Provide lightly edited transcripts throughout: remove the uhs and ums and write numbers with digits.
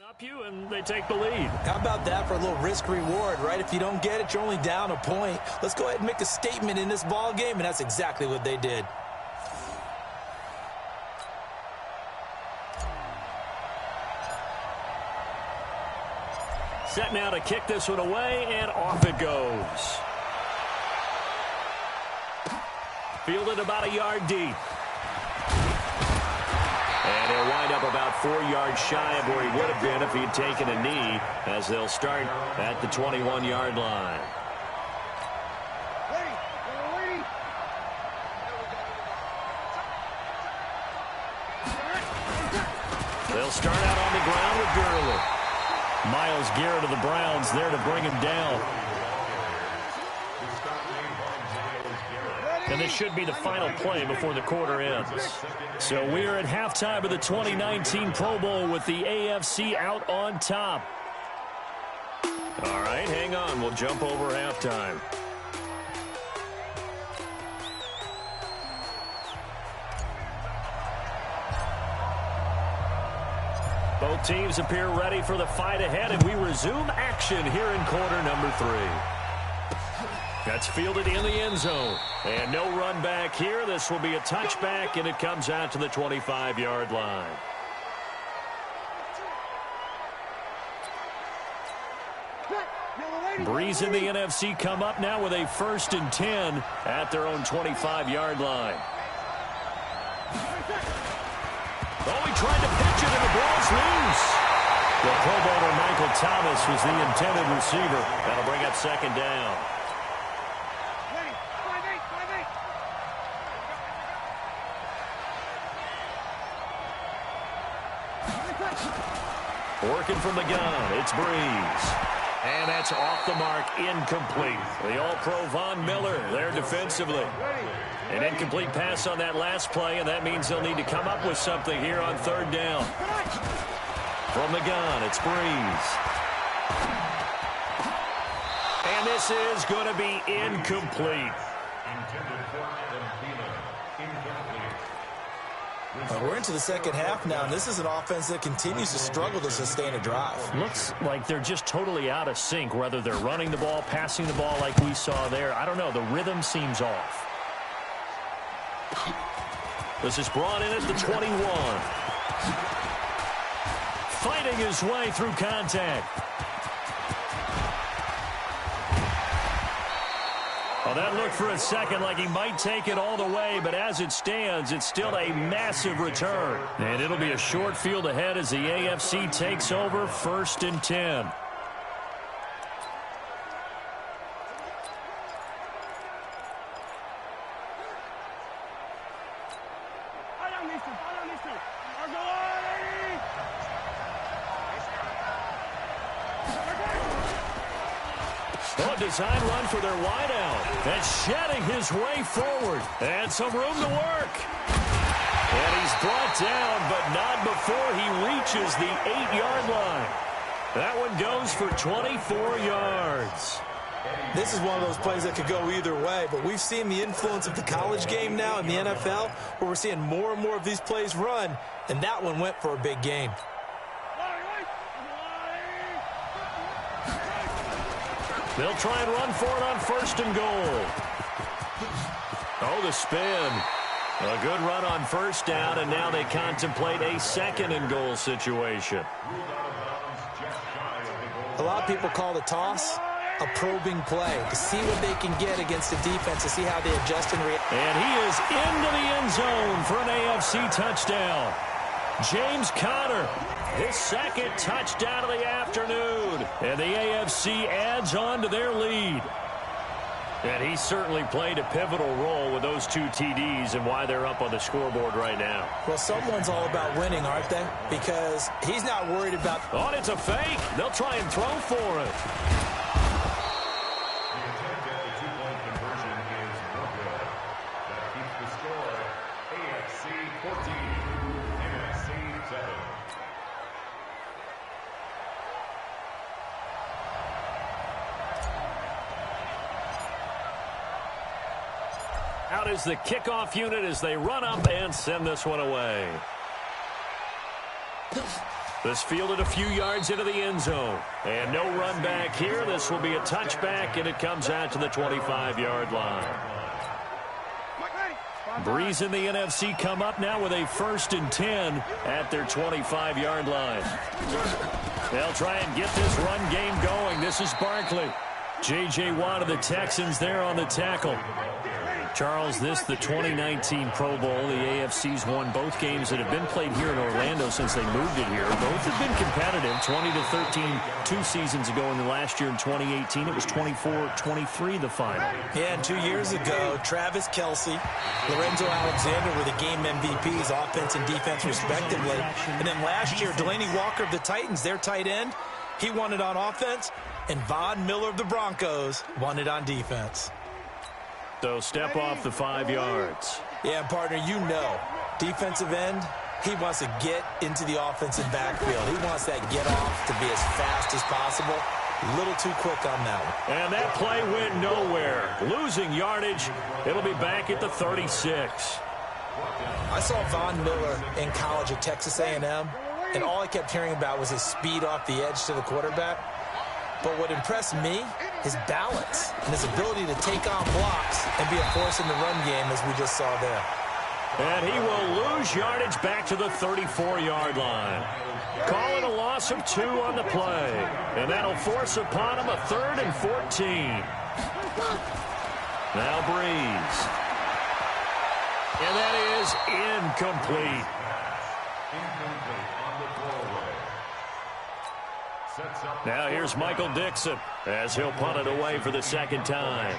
Up you and they take the lead. How about that for a little risk reward, right? If you don't get it, you're only down a point. Let's go ahead and make a statement in this ball game, and that's exactly what they did. Set now to kick this one away, and off it goes. Fielded about a yard deep. And he'll wind up about 4 yards shy of where he would have been if he'd taken a knee, as they'll start at the 21-yard line. They'll start out on the ground with Gurley. Myles Garrett of the Browns there to bring him down. And this should be the final play before the quarter ends. So we're at halftime of the 2019 Pro Bowl with the AFC out on top. All right, hang on. We'll jump over halftime. Both teams appear ready for the fight ahead, and we resume action here in quarter number 3. That's fielded in the end zone. And no run back here. This will be a touchback, and it comes out to the 25-yard line. Breeze in the NFC come up now with a 1st and 10 at their own 25-yard line. Oh, he tried to pitch it, and the ball's loose. The Pro Bowler Michael Thomas was the intended receiver. That'll bring up 2nd down. Working from the gun, it's Breeze. And that's off the mark, incomplete. The All-Pro Von Miller there defensively. An incomplete pass on that last play, and that means they'll need to come up with something here on 3rd down. From the gun, it's Breeze. And this is going to be incomplete. We're into the second half now, and this is an offense that continues to struggle to sustain a drive. Looks like they're just totally out of sync, whether they're running the ball, passing the ball like we saw there. I don't know. The rhythm seems off. This is brought in at the 21. Fighting his way through contact. Well, that looked for a second like he might take it all the way, but as it stands, it's still a massive return. And it'll be a short field ahead as the AFC takes over 1st and 10. Design run for their wideout. And shedding his way forward. And some room to work. And he's brought down, but not before he reaches the 8-yard line. That one goes for 24 yards. This is one of those plays that could go either way, but we've seen the influence of the college game now in the NFL, where we're seeing more and more of these plays run, and that one went for a big gain. They'll try and run for it on 1st and goal. Oh, the spin. A good run on 1st down, and now they contemplate a 2nd and goal situation. A lot of people call the toss a probing play to see what they can get against the defense, to see how they adjust and react. And he is into the end zone for an AFC touchdown. James Conner, his 2nd touchdown of the afternoon. And the AFC adds on to their lead. And he certainly played a pivotal role with those 2 TDs and why they're up on the scoreboard right now. Well, someone's all about winning, aren't they? Because he's not worried about... Oh, and it's a fake. They'll try and throw for it. Out is the kickoff unit as they run up and send this one away. This fielded a few yards into the end zone. And no run back here. This will be a touchback, and it comes out to the 25-yard line. Breeze in the NFC come up now with a 1st and 10 at their 25-yard line. They'll try and get this run game going. This is Barkley. J.J. Watt of the Texans there on the tackle. Charles, this the 2019 Pro Bowl. The AFC's won both games that have been played here in Orlando since they moved it here. Both have been competitive, 20-13 2 seasons ago, and the last year in 2018 it was 24-23 the final. Yeah, and 2 years ago, Travis Kelce, Lorenzo Alexander were the game MVPs, offense and defense respectively. And then last year, Delaney Walker of the Titans, their tight end, he won it on offense, and Von Miller of the Broncos won it on defense. So step off the 5 yards. Yeah, partner, you know, defensive end, he wants to get into the offensive backfield. He wants that get off to be as fast as possible. A little too quick on that one. And that play went nowhere. Losing yardage. It'll be back at the 36. I saw Von Miller in college at Texas A&M, and all I kept hearing about was his speed off the edge to the quarterback. But what impressed me, his balance and his ability to take on blocks and be a force in the run game, as we just saw there. And he will lose yardage back to the 34-yard line. Calling a loss of 2 on the play. And that'll force upon him a 3rd and 14. Now Breeze. And that is incomplete. Now here's Michael Dixon as he'll punt it away for the 2nd time.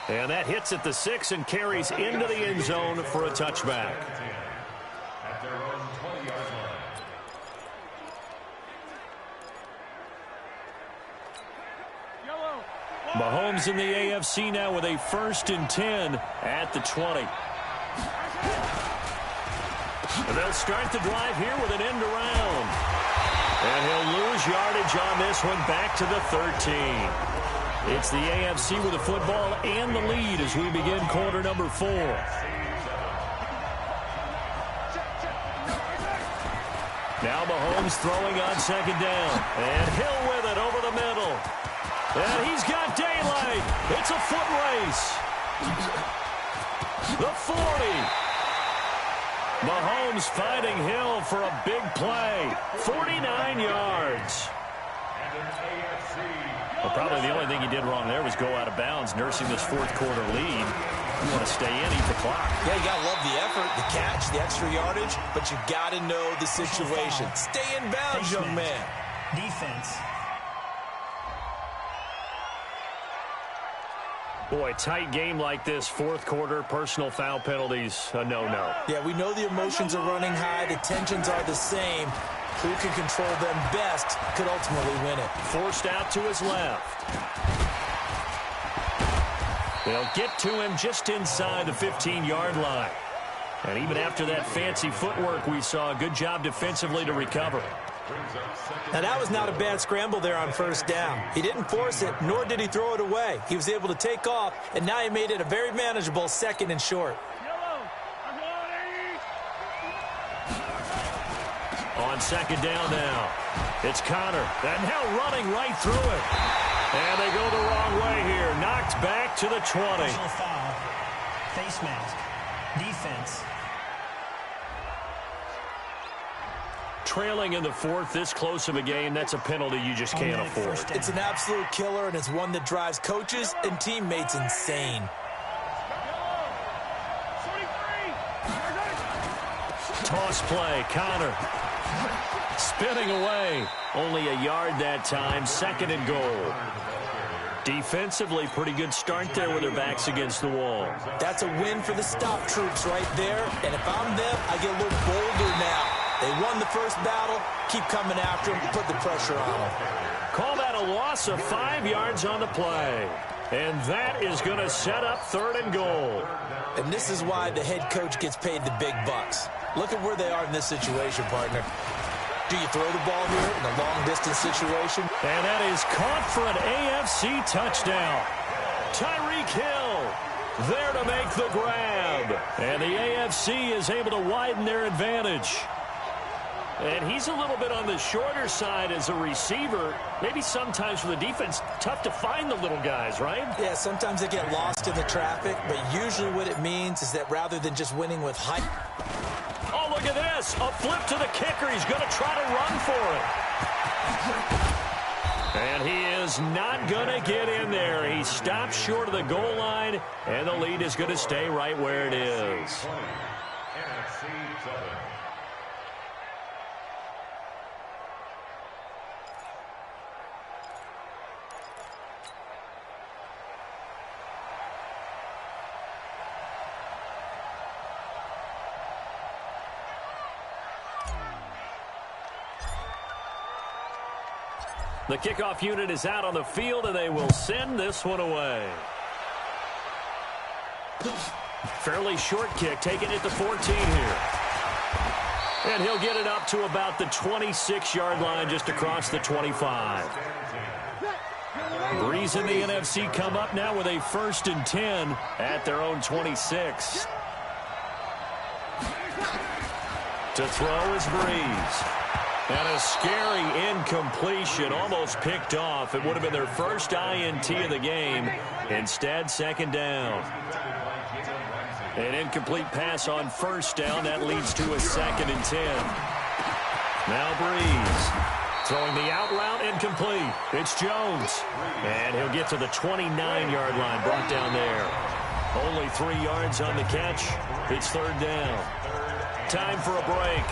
And that hits at the 6 and carries into the end zone for a touchback. Mahomes in the AFC now with a 1st and 10 at the 20. And they'll start the drive here with an end around. And he'll lose yardage on this one back to the 13. It's the AFC with the football and the lead as we begin quarter number 4. Now Mahomes throwing on 2nd down. And Hill with it over the middle. And he's got daylight. It's a foot race. The 40. Mahomes finding Hill for a big play. 49 yards. Well, probably the only thing he did wrong there was go out of bounds, nursing this 4th quarter lead. You want to stay in, eat the clock. Yeah, you got to love the effort, the catch, the extra yardage, but you got to know the situation. Stay in bounds, young man. Defense. Boy, tight game like this, 4th quarter, personal foul penalties, a no-no. Yeah, we know the emotions are running high, the tensions are the same. Who can control them best could ultimately win it. Forced out to his left. They'll get to him just inside the 15-yard line. And even after that fancy footwork we saw, a good job defensively to recover. Now, that was not a bad scramble there on 1st down. He didn't force it, nor did he throw it away. He was able to take off, and now he made it a very manageable 2nd and short. On 2nd down now, it's Connor. And now running right through it. And they go the wrong way here. Knocked back to the 20. Personal foul. Face mask. Defense. Trailing in the 4th, this close of a game, that's a penalty you just can't afford. It's an absolute killer, and it's one that drives coaches and teammates insane. Toss play, Connor. Spinning away. Only a yard that time, 2nd and goal. Defensively, pretty good start there with their backs against the wall. That's a win for the stop troops right there, and if I'm them, I get a little bolder now. They won the first battle. Keep coming after them. Put the pressure on them. Call that a loss of 5 yards on the play. And that is going to set up 3rd and goal. And this is why the head coach gets paid the big bucks. Look at where they are in this situation, partner. Do you throw the ball here in a long-distance situation? And that is caught for an AFC touchdown. Tyreek Hill there to make the grab. And the AFC is able to widen their advantage. And he's a little bit on the shorter side as a receiver. Maybe sometimes for the defense, tough to find the little guys, right? Yeah, sometimes they get lost in the traffic, but usually what it means is that rather than just winning with height. Oh, look at this. A flip to the kicker. He's going to try to run for it. And he is not going to get in there. He stops short of the goal line, and the lead is going to stay right where it is. The kickoff unit is out on the field, and they will send this one away. Fairly short kick, taking it to 14 here. And he'll get it up to about the 26-yard line, just across the 25. Breeze and the NFC come up now with a 1st and 10 at their own 26. To throw is Breeze. And a scary incompletion, almost picked off. It would have been their first INT of the game. Instead, 2nd down. An incomplete pass on 1st down. That leads to a 2nd and 10. Now Breeze. Throwing the out route, incomplete. It's Jones. And he'll get to the 29-yard line, brought down there. Only 3 yards on the catch. It's 3rd down. Time for a break.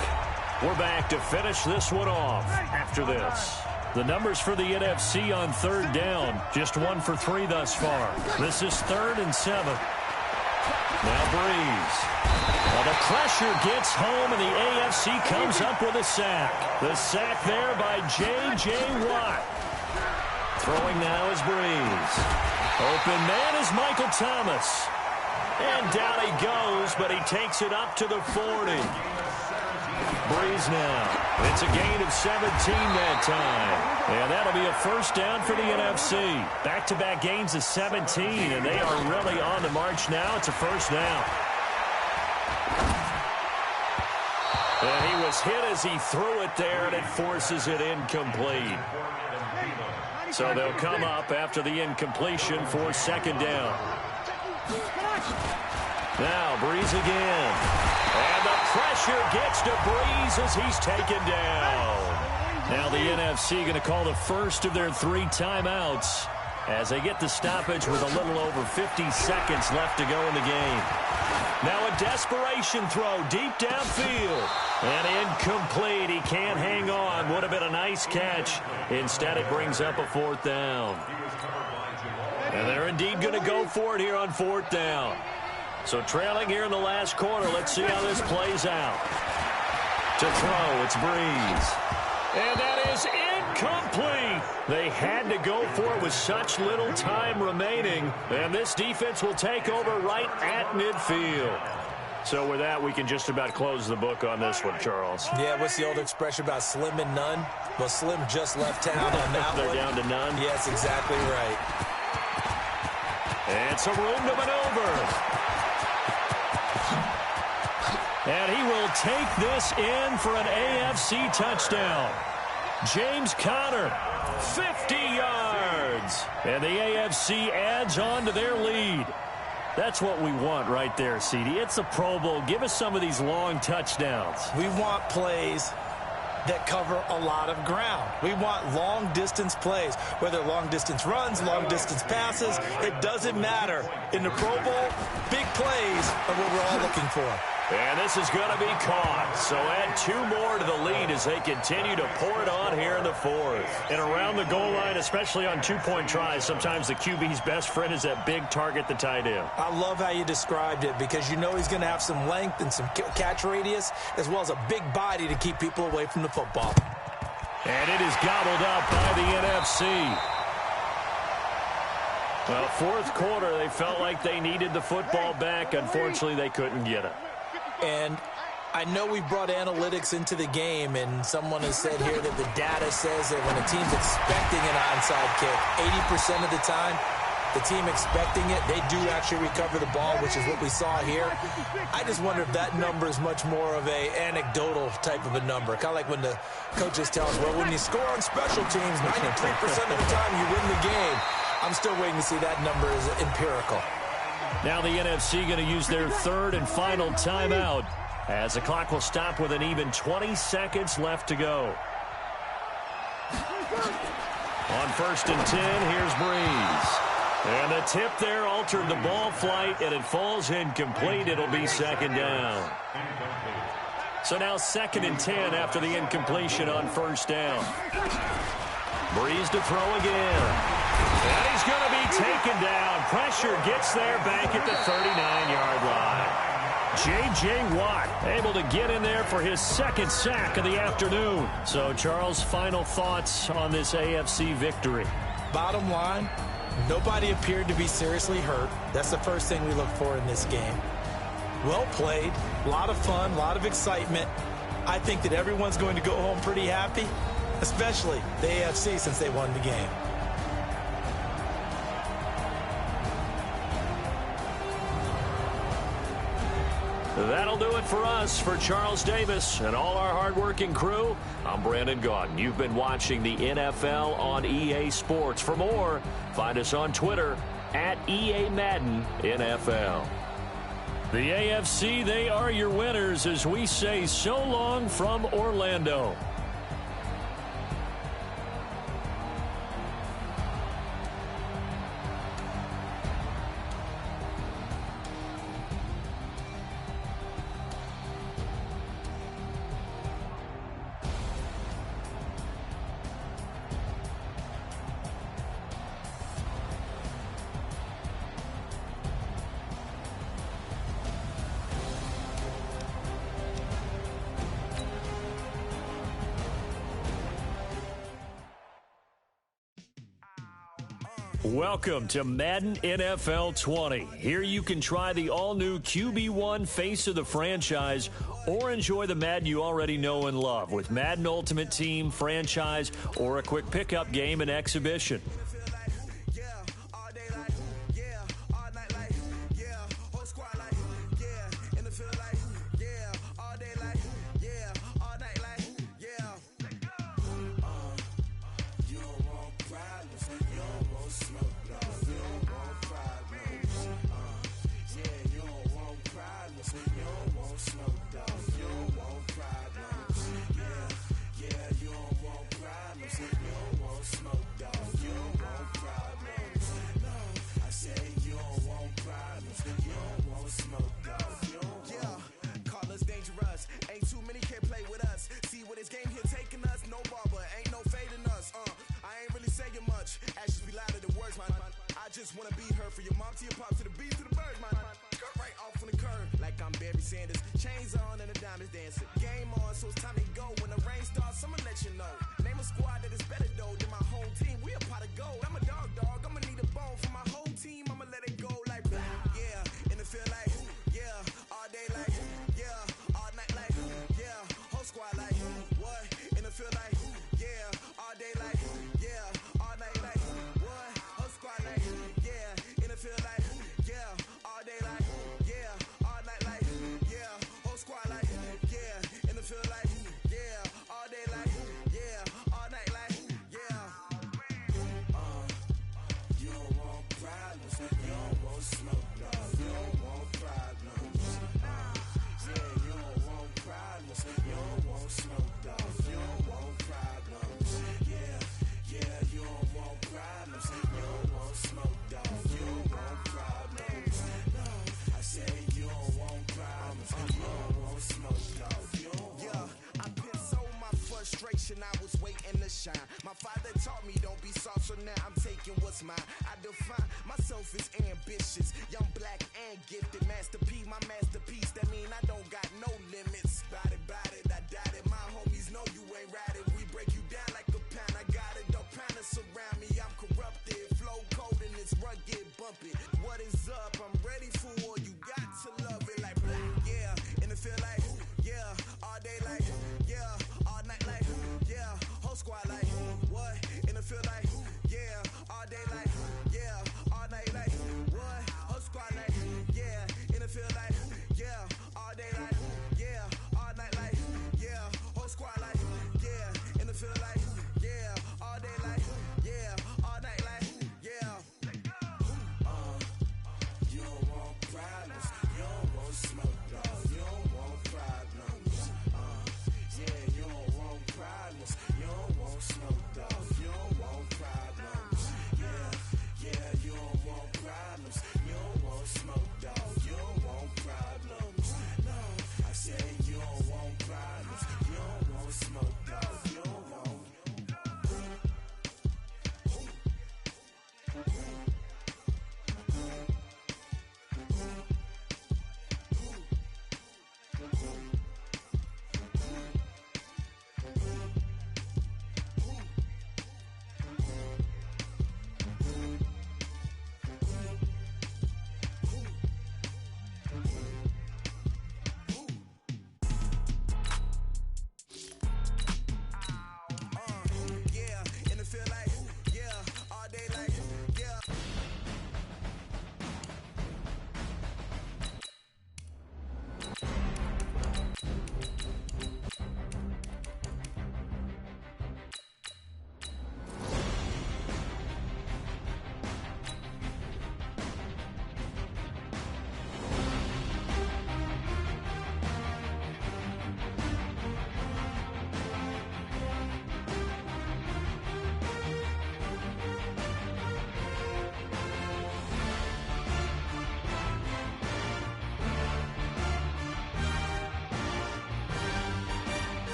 We're back to finish this one off after this. The numbers for the NFC on 3rd down, just 1 for 3 thus far. This is 3rd and 7. Now Breeze. Well, the pressure gets home, and the AFC comes up with a sack. The sack there by J.J. Watt. Throwing now is Breeze. Open man is Michael Thomas. And down he goes, but he takes it up to the 40. Breeze now. It's a gain of 17 that time. And that'll be a 1st down for the NFC. Back-to-back gains of 17, and they are really on the march now. It's a 1st down. And he was hit as he threw it there, and it forces it incomplete. So they'll come up after the incompletion for 2nd down. Now Breeze again. And the pressure gets to Breeze as he's taken down. Now the NFC going to call the first of their 3 timeouts as they get the stoppage with a little over 50 seconds left to go in the game. Now a desperation throw deep downfield. And incomplete. He can't hang on. Would have been a nice catch. Instead, it brings up a 4th down. And they're indeed going to go for it here on 4th down. So trailing here in the last quarter. Let's see how this plays out. To throw, it's Breeze. And that is incomplete. They had to go for it with such little time remaining. And this defense will take over right at midfield. So with that, we can just about close the book on this one, Charles. Yeah, what's the old expression about slim and none? Well, Slim just left town on that They're one. down to none. Yes, exactly right. And some room to maneuver. And he will take this in for an AFC touchdown. James Conner, 50 yards. And the AFC adds on to their lead. That's what we want right there, CD. It's a Pro Bowl. Give us some of these long touchdowns. We want plays that cover a lot of ground. We want long-distance plays, whether long-distance runs, long-distance passes. It doesn't matter. In the Pro Bowl, big plays are what we're all looking for. And this is going to be caught. So add 2 more to the lead as they continue to pour it on here in the 4th. And around the goal line, especially on 2-point tries, sometimes the QB's best friend is that big target, the tight end. I love how you described it because you know he's going to have some length and some catch radius as well as a big body to keep people away from the football. And it is gobbled up by the NFC. Well, 4th quarter, they felt like they needed the football back. Unfortunately, they couldn't get it. And I know we brought analytics into the game, and someone has said here that the data says that when a team's expecting an onside kick, 80% of the time, the team expecting it, they do actually recover the ball, which is what we saw here. I just wonder if that number is much more of a anecdotal type of a number. Kind of like when the coaches tell us, well, when you score on special teams, 93% of the time you win the game. I'm still waiting to see that number is empirical. Now the NFC going to use their third and final timeout as the clock will stop with an even 20 seconds left to go. On 1st and 10, here's Breeze. And the tip there altered the ball flight, and it falls incomplete. It'll be 2nd down. So now 2nd and 10 after the incompletion on 1st down. Breeze to throw again. And he's going to be taken down. Pressure gets there back at the 39-yard line. J.J. Watt able to get in there for his 2nd sack of the afternoon. So, Charles, final thoughts on this AFC victory? Bottom line, nobody appeared to be seriously hurt. That's the first thing we look for in this game. Well played, a lot of fun, a lot of excitement. I think that everyone's going to go home pretty happy, especially the AFC since they won the game. That'll do it for us. For Charles Davis and all our hardworking crew, I'm Brandon Gaudin. You've been watching the NFL on EA Sports. For more, find us on Twitter at EA Madden NFL. The AFC, they are your winners as we say so long from Orlando. Welcome to Madden NFL 20. Here you can try the all-new QB1 face of the franchise or enjoy the Madden you already know and love with Madden Ultimate Team, franchise, or a quick pickup game and exhibition. Just wanna be her for your mom to your pop to the beat to the birds, man. Skirt right off on the curb like I'm Barry Sanders. Chains on and the diamonds dancing. Game on, so it's time to go. When the rain starts, I'ma let you know. Name a squad that is better though than my home team. We a pot of gold. I'm a dog. I'ma need a bone for my whole team. I'ma let it go like yeah. And it feel like yeah. All day like yeah. All night like yeah. Whole squad like what? And it feel like yeah. All day like yeah. All night like what? Whole squad like yeah. And it feel like yeah. All day like yeah. All night like yeah. Whole squad like yeah. And it feel like yeah. All day like yeah. All night like yeah. You don't want problems. You don't want smoke, dog. You don't want problems. Yeah, you don't want problems. You don't want smoke, dog. You don't want problems. Yeah, you don't want problems. You don't want smoke, dog. You don't want problems. No, I say you don't want problems. You don't want smoke, dog. You don't want. Yeah, I pissed so my frustration. I was waiting to shine. My father taught me don't be soft, so now I'm taking what's mine. I define myself as ambitious, young, black, and gifted. Master P, my masterpiece. That mean I don't got no limits. Bout it, I doubt it. My homies know you ain't ratted.